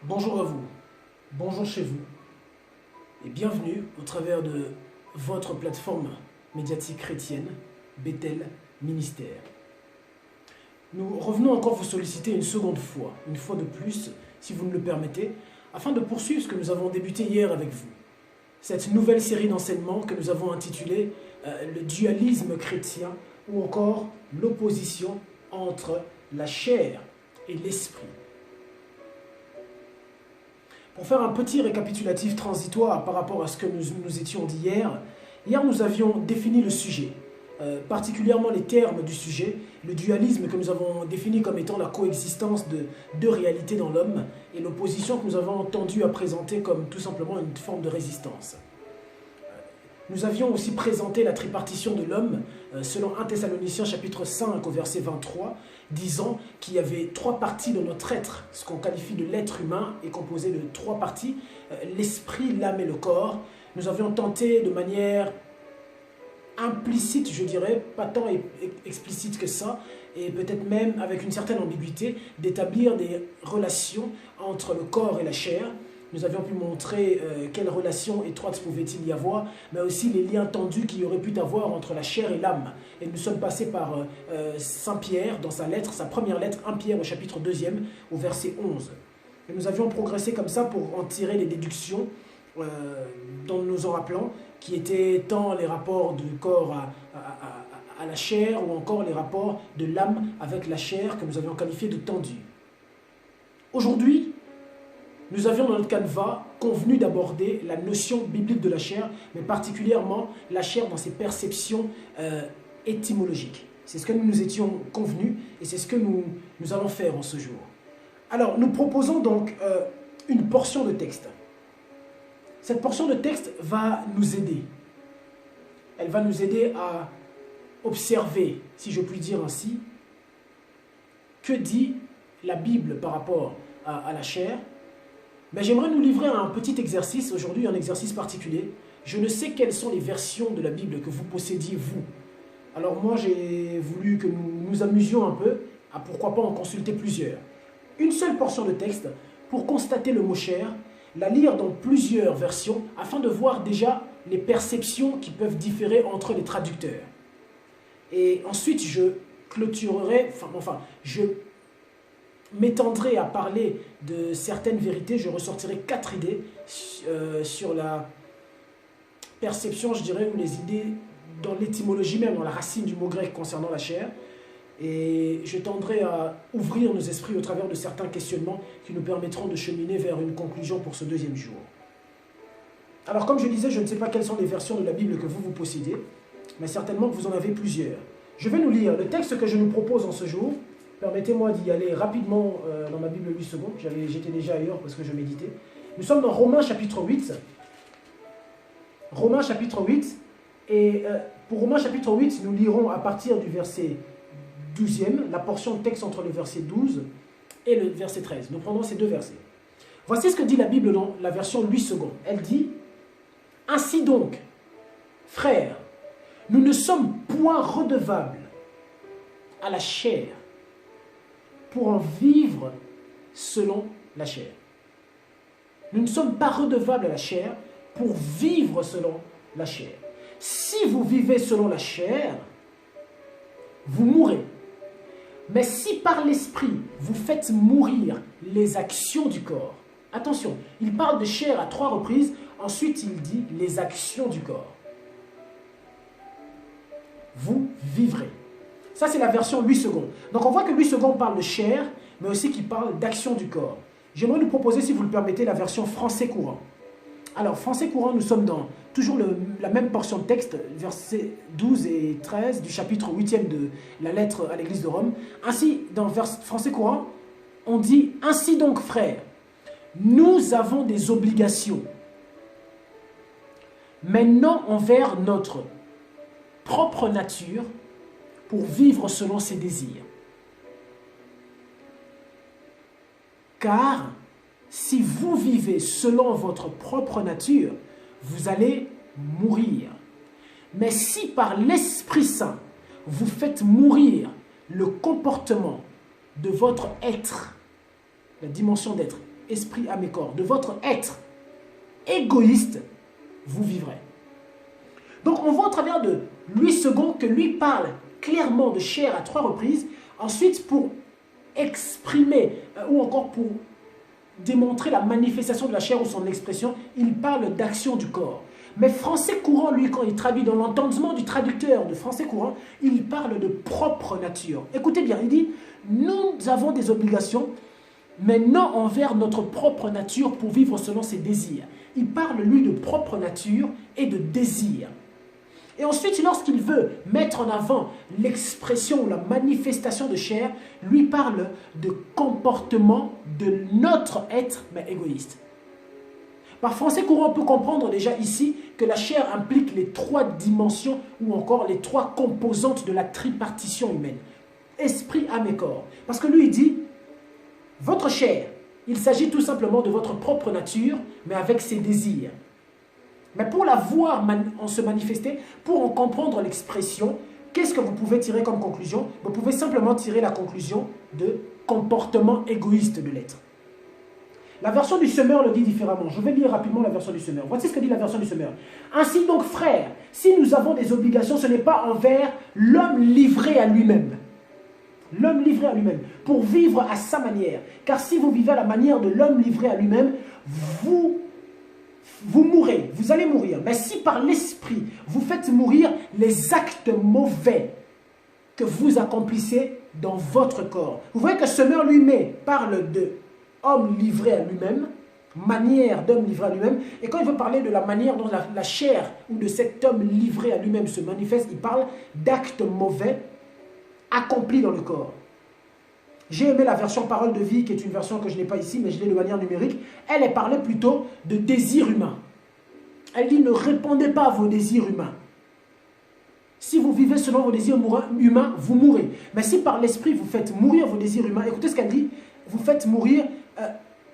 Bonjour à vous, bonjour chez vous et bienvenue au travers de votre plateforme médiatique chrétienne, Bethel Ministère. Nous revenons encore vous solliciter une seconde fois, une fois de plus, si vous me le permettez, afin de poursuivre ce que nous avons débuté hier avec vous. Cette nouvelle série d'enseignements que nous avons intitulée le dualisme chrétien ou encore l'opposition entre la chair et l'esprit. Pour faire un petit récapitulatif transitoire par rapport à ce que nous étions dit hier, nous avions défini le sujet, particulièrement les termes du sujet, le dualisme que nous avons défini comme étant la coexistence de deux réalités dans l'homme et l'opposition que nous avons tendu à présenter comme tout simplement une forme de résistance. Nous avions aussi présenté la tripartition de l'homme selon 1 Thessaloniciens chapitre 5 au verset 23, disant qu'il y avait trois parties de notre être. Ce qu'on qualifie de l'être humain est composé de trois parties, l'esprit, l'âme et le corps. Nous avions tenté de manière implicite, je dirais, pas tant explicite que ça, et peut-être même avec une certaine ambiguïté, d'établir des relations entre le corps et la chair. Nous avions pu montrer quelles relations étroites pouvait-il y avoir, mais aussi les liens tendus qu'il y aurait pu avoir entre la chair et l'âme. Et nous sommes passés par Saint Pierre dans sa lettre, sa première lettre, 1 Pierre au chapitre 2e, au verset 11. Et nous avions progressé comme ça pour en tirer les déductions dont nous en rappelons, qui étaient tant les rapports du corps à la chair ou encore les rapports de l'âme avec la chair que nous avions qualifiés de tendus. Aujourd'hui, nous avions dans notre canevas convenu d'aborder la notion biblique de la chair, mais particulièrement la chair dans ses perceptions étymologiques. C'est ce que nous nous étions convenus et c'est ce que nous allons faire en ce jour. Alors, nous proposons donc une portion de texte. Cette portion de texte va nous aider. Elle va nous aider à observer, si je puis dire ainsi, que dit la Bible par rapport à la chair. Mais j'aimerais nous livrer à un petit exercice, aujourd'hui un exercice particulier. Je ne sais quelles sont les versions de la Bible que vous possédiez, vous. Alors moi, j'ai voulu que nous nous amusions un peu, à pourquoi pas en consulter plusieurs. Une seule portion de texte pour constater le mot chair, la lire dans plusieurs versions, afin de voir déjà les perceptions qui peuvent différer entre les traducteurs. Et ensuite, je clôturerai, je m'étendrai à parler de certaines vérités, je ressortirai 4 idées sur la perception, je dirais, ou les idées dans l'étymologie même, dans la racine du mot grec concernant la chair. Et je tendrai à ouvrir nos esprits au travers de certains questionnements qui nous permettront de cheminer vers une conclusion pour ce deuxième jour. Alors comme je disais, je ne sais pas quelles sont les versions de la Bible que vous possédez, mais certainement que vous en avez plusieurs. Je vais nous lire le texte que je nous propose en ce jour. Permettez-moi d'y aller rapidement dans ma Bible 8 secondes. J'étais déjà ailleurs parce que je méditais. Nous sommes dans Romains chapitre 8. Romains chapitre 8. Et pour Romains chapitre 8, nous lirons à partir du verset 12e, la portion de texte entre le verset 12 et le verset 13. Nous prenons ces deux versets. Voici ce que dit la Bible dans la version 8 secondes. Elle dit « Ainsi donc, frères, nous ne sommes point redevables à la chair, pour en vivre selon la chair. » Nous ne sommes pas redevables à la chair pour vivre selon la chair. Si vous vivez selon la chair, vous mourrez. Mais si par l'esprit, vous faites mourir les actions du corps, attention, il parle de chair à 3 reprises, ensuite il dit les actions du corps. Vous vivrez. Ça, c'est la version 8 secondes. Donc, on voit que 8 secondes parle de chair, mais aussi qu'il parle d'action du corps. J'aimerais nous proposer, si vous le permettez, la version français courant. Alors, français courant, nous sommes dans toujours la même portion de texte, versets 12 et 13 du chapitre 8e de la lettre à l'église de Rome. Ainsi, dans français courant, on dit « Ainsi donc, frères, nous avons des obligations, mais non envers notre propre nature, pour vivre selon ses désirs. Car si vous vivez selon votre propre nature, vous allez mourir. Mais si par l'Esprit Saint, vous faites mourir le comportement de votre être, la dimension d'être, esprit, âme et corps, de votre être égoïste, vous vivrez. Donc on voit au travers de Louis II que lui parle clairement de chair à 3 reprises. Ensuite, pour exprimer ou encore pour démontrer la manifestation de la chair ou son expression, il parle d'action du corps. Mais français courant, lui, quand il traduit dans l'entendement du traducteur de français courant, il parle de propre nature. Écoutez bien, il dit, nous avons des obligations, mais non envers notre propre nature pour vivre selon ses désirs. Il parle, lui, de propre nature et de désir. Et ensuite, lorsqu'il veut mettre en avant l'expression ou la manifestation de chair, lui parle de comportement de notre être, mais égoïste. Par français courant, on peut comprendre déjà ici que la chair implique les 3 dimensions ou encore les 3 composantes de la tripartition humaine. Esprit, âme et corps. Parce que lui, il dit, votre chair, il s'agit tout simplement de votre propre nature, mais avec ses désirs. Mais pour la voir en se manifester, pour en comprendre l'expression, qu'est-ce que vous pouvez tirer comme conclusion? Vous pouvez simplement tirer la conclusion de comportement égoïste de l'être. La version du Semeur le dit différemment. Je vais lire rapidement la version du Semeur. Voici ce que dit la version du Semeur. Ainsi donc, frères, si nous avons des obligations, ce n'est pas envers l'homme livré à lui-même. L'homme livré à lui-même, pour vivre à sa manière. Car si vous vivez à la manière de l'homme livré à lui-même, vous mourrez, vous allez mourir. Mais si par l'esprit, vous faites mourir les actes mauvais que vous accomplissez dans votre corps. Vous voyez que Semeur lui-même parle de homme livré à lui-même, manière d'homme livré à lui-même. Et quand il veut parler de la manière dont la chair ou de cet homme livré à lui-même se manifeste, il parle d'actes mauvais accomplis dans le corps. J'ai aimé la version Parole de vie, qui est une version que je n'ai pas ici, mais je l'ai de manière numérique. Elle est parlée plutôt de désir humain. Elle dit, ne répondez pas à vos désirs humains. Si vous vivez selon vos désirs humains, vous mourrez. Mais si par l'esprit, vous faites mourir vos désirs humains, écoutez ce qu'elle dit, vous faites mourir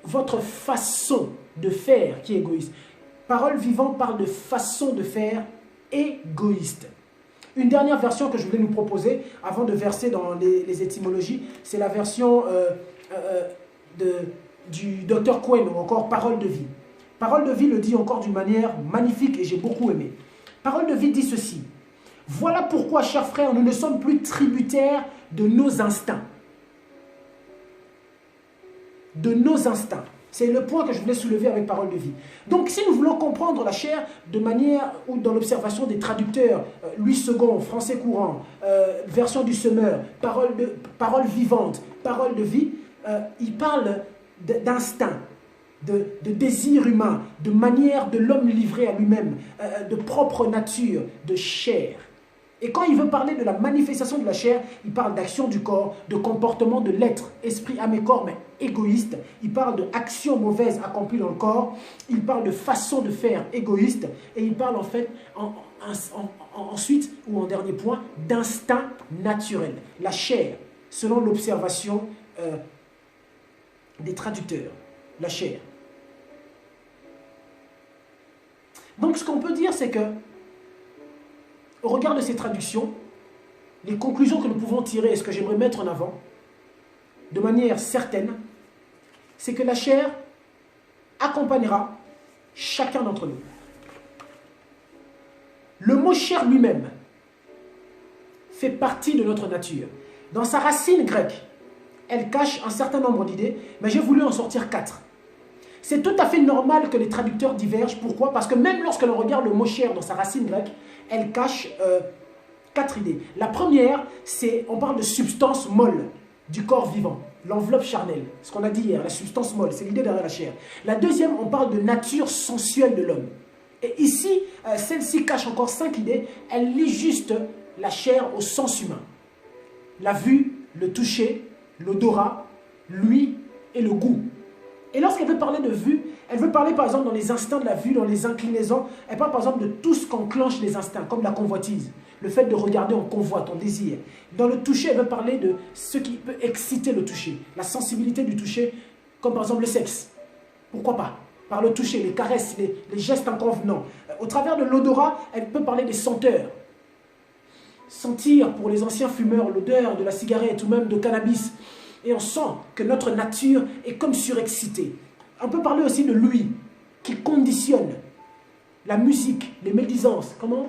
votre façon de faire qui est égoïste. Parole vivante parle de façon de faire égoïste. Une dernière version que je voulais nous proposer, avant de verser dans les étymologies, c'est la version du Dr. Cohen, ou encore Parole de vie. Parole de vie le dit encore d'une manière magnifique et j'ai beaucoup aimé. Parole de vie dit ceci. Voilà pourquoi, chers frères, nous ne sommes plus tributaires de nos instincts. De nos instincts. C'est le point que je voulais soulever avec Parole de vie. Donc, si nous voulons comprendre la chair de manière, ou dans l'observation des traducteurs, Louis II, français courant, version du Semeur, parole vivante, parole de vie, il parle d'instinct, de désir humain, de manière de l'homme livré à lui-même, de propre nature, de chair. Et quand il veut parler de la manifestation de la chair, il parle d'action du corps, de comportement de l'être, esprit, âme et corps, mais égoïste. Il parle d'actions mauvaises accomplies dans le corps. Il parle de façon de faire égoïste. Et il parle en fait, ensuite, ou en dernier point, d'instinct naturel. La chair, selon l'observation des traducteurs. La chair. Donc ce qu'on peut dire, c'est que au regard de ces traductions, les conclusions que nous pouvons tirer et ce que j'aimerais mettre en avant, de manière certaine, c'est que la chair accompagnera chacun d'entre nous. Le mot chair lui-même fait partie de notre nature. Dans sa racine grecque, elle cache un certain nombre d'idées, mais j'ai voulu en sortir 4. C'est tout à fait normal que les traducteurs divergent. Pourquoi? Parce que même lorsque l'on regarde le mot chair dans sa racine grecque, elle cache 4 idées. La première, c'est, on parle de substance molle du corps vivant, l'enveloppe charnelle, ce qu'on a dit hier, la substance molle, c'est l'idée derrière la chair. La deuxième, on parle de nature sensuelle de l'homme. Et ici, celle-ci cache encore 5 idées, elle lie juste la chair au sens humain. La vue, le toucher, l'odorat, l'ouïe et le goût. Et lorsqu'elle veut parler de vue, elle veut parler par exemple dans les instincts de la vue, dans les inclinaisons. Elle parle par exemple de tout ce qu'enclenche les instincts, comme la convoitise. Le fait de regarder, on convoite, on désire. Dans le toucher, elle veut parler de ce qui peut exciter le toucher. La sensibilité du toucher, comme par exemple le sexe. Pourquoi pas? Par le toucher, les caresses, les gestes inconvenants. Au travers de l'odorat, elle peut parler des senteurs. Sentir pour les anciens fumeurs l'odeur de la cigarette ou même de cannabis. Et on sent que notre nature est comme surexcitée. On peut parler aussi de lui, qui conditionne la musique, les médisances. Comment?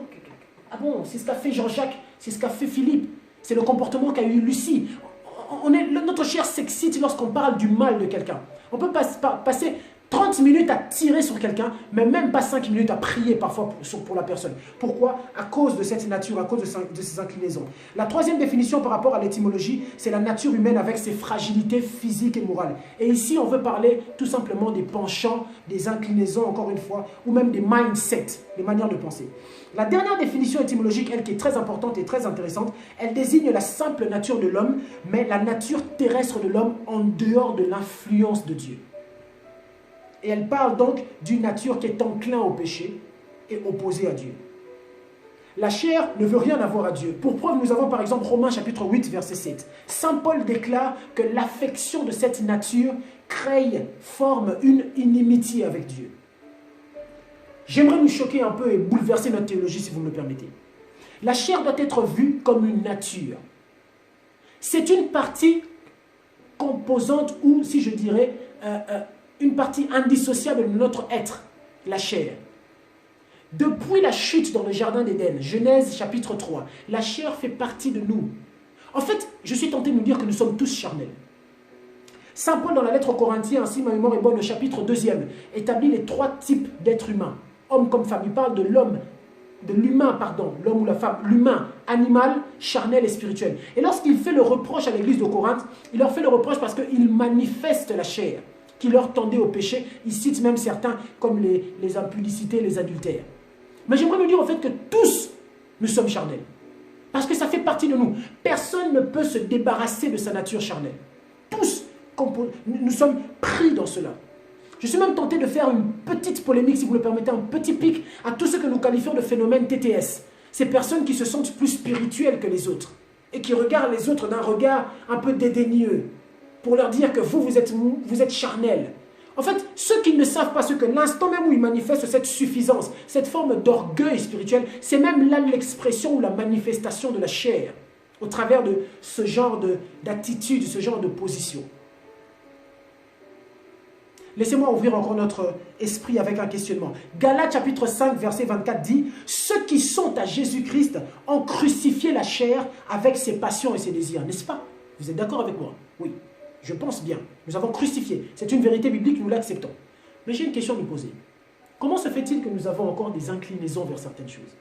Ah bon, c'est ce qu'a fait Jean-Jacques, c'est ce qu'a fait Philippe, c'est le comportement qu'a eu Lucie. Notre chair s'excite lorsqu'on parle du mal de quelqu'un. On peut passer 30 minutes à tirer sur quelqu'un, mais même pas 5 minutes à prier parfois pour la personne. Pourquoi? À cause de cette nature, à cause de ces inclinaisons. La troisième définition par rapport à l'étymologie, c'est la nature humaine avec ses fragilités physiques et morales. Et ici, on veut parler tout simplement des penchants, des inclinaisons, encore une fois, ou même des mindsets, des manières de penser. La dernière définition étymologique, elle qui est très importante et très intéressante, elle désigne la simple nature de l'homme, mais la nature terrestre de l'homme en dehors de l'influence de Dieu. Et elle parle donc d'une nature qui est enclin au péché et opposée à Dieu. La chair ne veut rien avoir à Dieu. Pour preuve, nous avons par exemple Romains chapitre 8, verset 7. Saint Paul déclare que l'affection de cette nature forme une inimitié avec Dieu. J'aimerais nous choquer un peu et bouleverser notre théologie si vous me le permettez. La chair doit être vue comme une nature. C'est une partie composante ou, si je dirais, une partie indissociable de notre être, la chair. Depuis la chute dans le jardin d'Éden, Genèse chapitre 3, la chair fait partie de nous. En fait, je suis tenté de nous dire que nous sommes tous charnels. Saint Paul, dans la lettre aux Corinthiens, ainsi ma mémoire est bonne, au chapitre 2e, établit les 3 types d'êtres humains, homme comme femme. Il parle de l'homme, de l'humain, pardon, l'homme ou la femme, l'humain, animal, charnel et spirituel. Et lorsqu'il fait le reproche à l'église de Corinthe, il leur fait le reproche parce qu'ils manifestent la chair qui leur tendait au péché. Il cite même certains comme les impudicités, les adultères. Mais j'aimerais nous dire au fait que tous, nous sommes charnels. Parce que ça fait partie de nous. Personne ne peut se débarrasser de sa nature charnelle. Tous, nous sommes pris dans cela. Je suis même tenté de faire une petite polémique, si vous le permettez, un petit pic à tous ceux que nous qualifions de phénomène TTS. Ces personnes qui se sentent plus spirituelles que les autres et qui regardent les autres d'un regard un peu dédaigneux pour leur dire que vous êtes charnel. En fait, ceux qui ne savent pas ce que l'instant même où ils manifestent cette suffisance, cette forme d'orgueil spirituel, c'est même là l'expression ou la manifestation de la chair au travers de ce genre d'attitude, ce genre de position. Laissez-moi ouvrir encore notre esprit avec un questionnement. Galates chapitre 5, verset 24 dit « Ceux qui sont à Jésus-Christ ont crucifié la chair avec ses passions et ses désirs. » N'est-ce pas? Vous êtes d'accord avec moi? Oui, je pense bien. Nous avons crucifié. C'est une vérité biblique, nous l'acceptons. Mais j'ai une question à nous poser. Comment se fait-il que nous avons encore des inclinaisons vers certaines choses?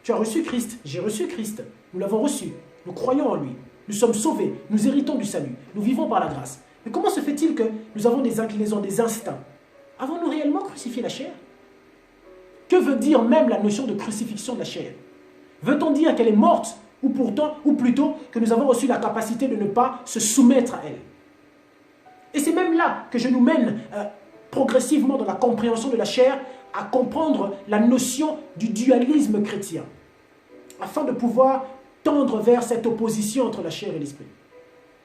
Tu as reçu Christ, j'ai reçu Christ. Nous l'avons reçu. Nous croyons en lui. Nous sommes sauvés. Nous héritons du salut. Nous vivons par la grâce. Mais comment se fait-il que nous avons des inclinaisons, des instincts? Avons-nous réellement crucifié la chair? Que veut dire même la notion de crucifixion de la chair? Veut-on dire qu'elle est morte ou plutôt que nous avons reçu la capacité de ne pas se soumettre à elle? Et c'est même là que je nous mène progressivement dans la compréhension de la chair à comprendre la notion du dualisme chrétien, afin de pouvoir tendre vers cette opposition entre la chair et l'esprit.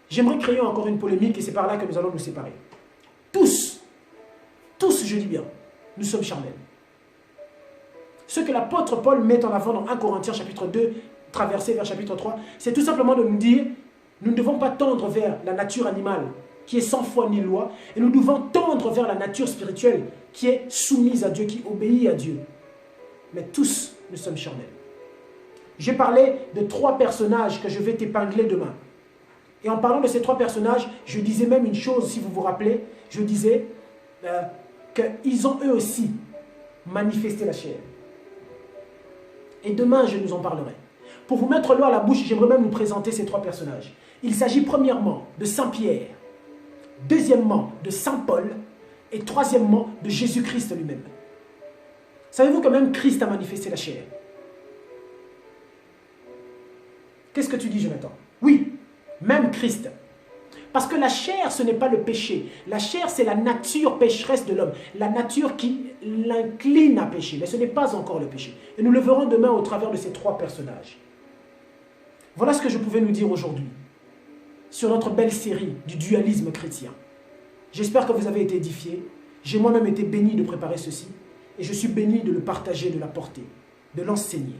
J'aimerais créer encore une polémique et c'est par là que nous allons nous séparer. Tous, je dis bien, nous sommes charnels. Ce que l'apôtre Paul met en avant dans 1 Corinthiens chapitre 2, traversé vers chapitre 3, c'est tout simplement de nous dire, nous ne devons pas tendre vers la nature animale qui est sans foi ni loi, et nous devons tendre vers la nature spirituelle qui est soumise à Dieu, qui obéit à Dieu. Mais tous, nous sommes charnels. J'ai parlé de 3 personnages que je vais t'épingler demain. Et en parlant de ces 3 personnages, je disais même une chose, si vous vous rappelez, je disais qu'ils ont eux aussi manifesté la chair. Et demain, je nous en parlerai. Pour vous mettre l'eau à la bouche, j'aimerais même vous présenter ces 3 personnages. Il s'agit premièrement de Saint Pierre, deuxièmement de Saint Paul, et troisièmement de Jésus-Christ lui-même. Savez-vous que même Christ a manifesté la chair? Qu'est-ce que tu dis, Jonathan? Oui, même Christ. Parce que la chair, ce n'est pas le péché. La chair, c'est la nature pécheresse de l'homme. La nature qui l'incline à pécher. Mais ce n'est pas encore le péché. Et nous le verrons demain au travers de ces 3 personnages. Voilà ce que je pouvais nous dire aujourd'hui sur notre belle série du dualisme chrétien. J'espère que vous avez été édifiés. J'ai moi-même été béni de préparer ceci. Et je suis béni de le partager, de l'apporter, de l'enseigner.